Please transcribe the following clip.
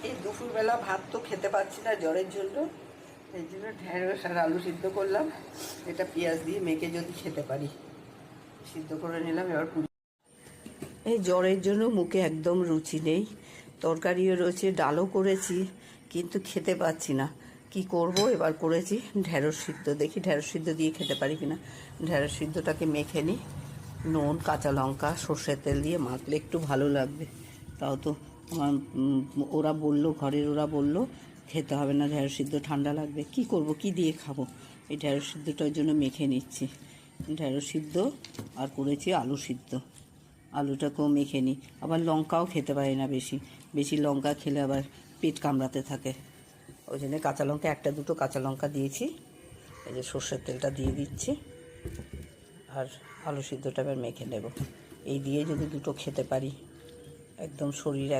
এই দুপুরবেলা ভাত তো খেতে পাচ্ছি না জ্বরের জন্য, এই জন্য ঢেঁড়স আর আলু সিদ্ধ করলাম। এটা পেঁয়াজ দিয়ে মেখে যদি খেতে পারি, সিদ্ধ করে নিলাম। এবার এই জ্বরের জন্য মুখে একদম রুচি নেই। তরকারিও রয়েছে, ডালও করেছি, কিন্তু খেতে পাচ্ছি না। কি করব? এবার করেছি ঢেঁড়স সিদ্ধ। দেখি ঢেঁড়স সিদ্ধ দিয়ে খেতে পারি কিনা। ঢেঁড়স সিদ্ধটাকে মেখে নিই, নুন, কাঁচা লঙ্কা, সর্ষের তেল দিয়ে মাখলে একটু ভালো লাগবে। তাও তো আমার ওরা বললো, ঘরের ওরা বললো খেতে হবে না ঢেঁড়স সিদ্ধ, ঠান্ডা লাগবে। কি করব, কি দিয়ে খাবো? এই ঢেঁড়স সিদ্ধটার জন্য মেখে নিচ্ছি। ঢেঁড়স সিদ্ধ আর করেছি আলু সিদ্ধ। আলুটাকেও মেখে নিই। আবার লঙ্কাও খেতে পারি না বেশি, বেশি লঙ্কা খেলে আবার পেট কামড়াতে থাকে। ওই জন্য কাঁচা লঙ্কা, একটা দুটো কাঁচা লঙ্কা দিয়েছি। এই যে সর্ষের তেলটা দিয়ে দিচ্ছি, আর আলু সিদ্ধটা এবার মেখে নেব। এই দিয়ে যদি দুটো খেতে পারি, একদম শরীর